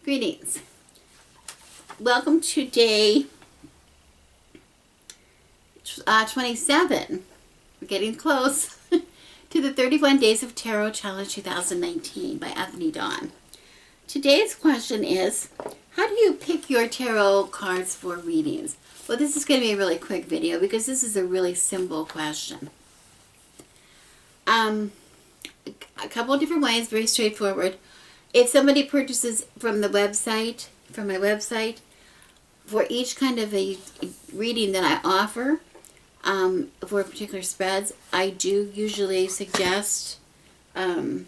Greetings. Welcome to day 27. We're getting close to the 31 Days of Tarot Challenge 2019 by Anthony Dawn. Today's question is, how do you pick your tarot cards for readings? Well, this is going to be a really quick video because this is a really simple question. A couple of different ways, very straightforward. If somebody purchases from the website, from my website, for each kind of a reading that I offer, for particular spreads, I do usually suggest a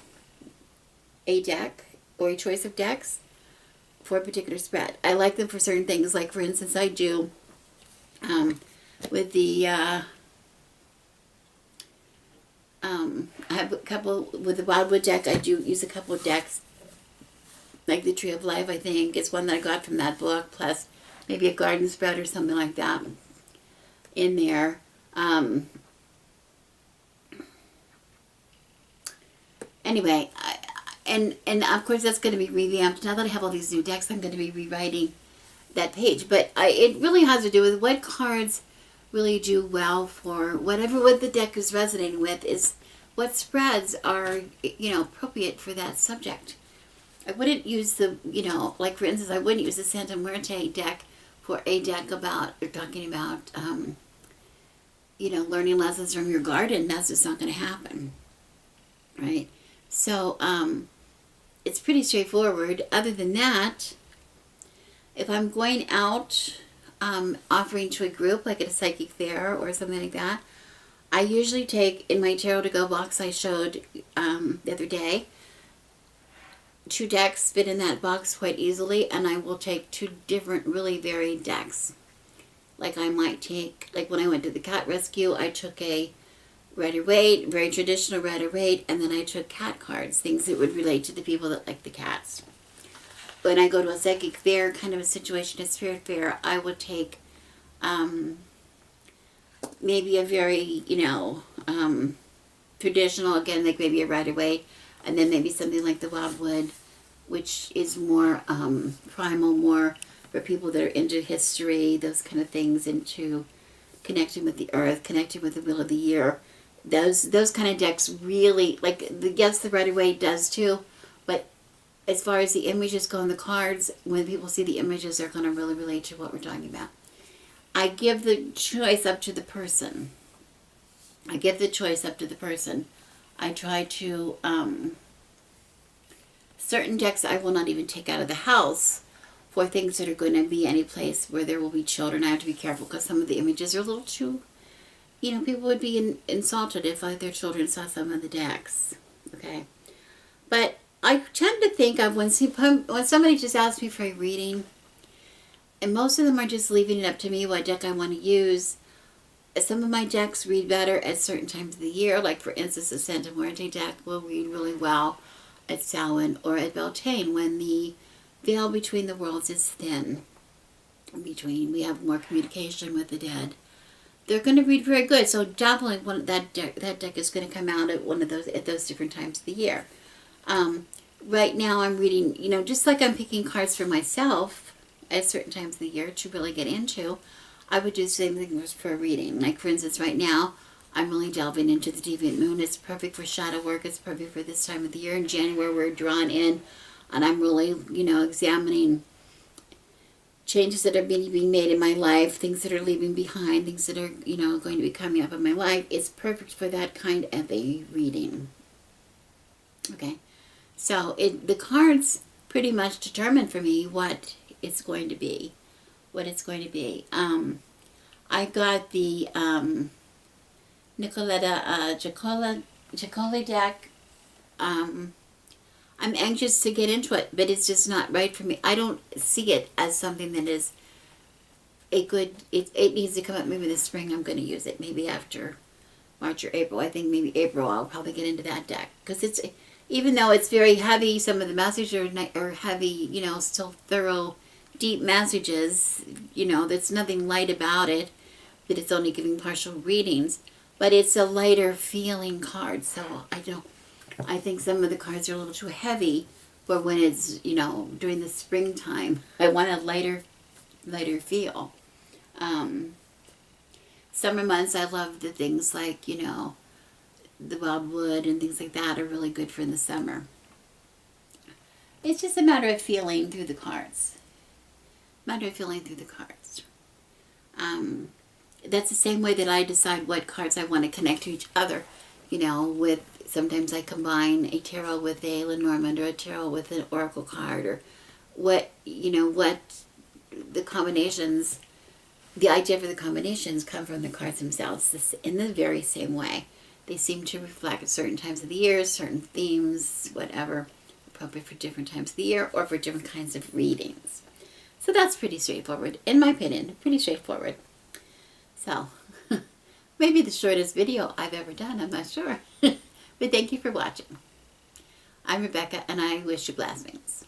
deck or a choice of decks for a particular spread. I like them for certain things, like for instance, I do with the I have a couple with the Wildwood deck. I do use a couple of decks, like the Tree of Life. I think it's one that I got from that book, plus maybe a garden spread or something like that in there. Anyway, and of course that's going to be revamped. Now that I have all these new decks, I'm going to be rewriting that page. But it really has to do with what cards really do well for whatever what the deck is resonating with, is what spreads are, appropriate for that subject. I wouldn't use the, like for instance, I wouldn't use the Santa Muerte deck for a deck about, or talking about, learning lessons from your garden. That's just not going to happen, right? So, it's pretty straightforward. Other than that, if I'm going out, offering to a group, like at a psychic fair or something like that, I usually take, in my Tarot to Go box I showed the other day, 2 decks fit in that box quite easily, and I will take 2 different, really varied decks. Like I might take, like when I went to the cat rescue, I took a Rider-Waite, very traditional Rider-Waite, and then I took cat cards, things that would relate to the people that like the cats. When I go to a psychic fair, kind of a situation, a spirit fair, I would take maybe a very, traditional, again, like maybe a Rider-Waite, and then maybe something like the Wildwood, which is more primal, more for people that are into history, those kind of things, into connecting with the earth, connecting with the wheel of the year. Those kind of decks really, like, yes, the Rider-Waite does too, but as far as the images go on the cards, when people see the images, they're going to really relate to what we're talking about. I give the choice up to the person. I try to, certain decks I will not even take out of the house for things that are going to be any place where there will be children. I have to be careful because some of the images are a little too, people would be insulted if their children saw some of the decks. Okay. But I tend to think of when somebody just asks me for a reading, and most of them are just leaving it up to me what deck I want to use. Some of my decks read better at certain times of the year, like for instance the Santa Muerte deck will read really well at Samhain or at Beltane when the veil between the worlds is thin. We have more communication with the dead. They're going to read very good, so definitely that deck is going to come out at those different times of the year. Right now I'm reading, just like I'm picking cards for myself at certain times of the year to really get into, I would do the same thing for a reading. Like for instance, right now, I'm really delving into the Deviant Moon. It's perfect for shadow work. It's perfect for this time of the year. In January, we're drawn in, and I'm really, examining changes that are being made in my life, things that are leaving behind, things that are, going to be coming up in my life. It's perfect for that kind of a reading. Okay. So the cards pretty much determine for me what it's going to be. I got the Nicoletta Giaccoli deck. I'm anxious to get into it, but it's just not right for me. I don't see it as something that is a good, it needs to come up maybe this spring. I'm going to use it maybe after March or April. I think maybe April I'll probably get into that deck, because it's, even though it's very heavy, some of the messages are heavy, still thorough, deep messages, there's nothing light about it, but it's only giving partial readings, but it's a lighter feeling card, so I think some of the cards are a little too heavy But when it's, during the springtime, I want a lighter feel. Summer months, I love the things like, the wildwood and things like that are really good for in the summer. It's just a matter of feeling through the cards. That's the same way that I decide what cards I want to connect to each other. With sometimes I combine a tarot with a Lenormand or a tarot with an oracle card, or what the combinations. The idea for the combinations come from the cards themselves in the very same way. They seem to reflect certain times of the year, certain themes, whatever, appropriate for different times of the year or for different kinds of readings. So that's pretty straightforward, in my opinion, pretty straightforward. So, maybe the shortest video I've ever done, I'm not sure. But thank you for watching. I'm Rebecca, and I wish you blessings.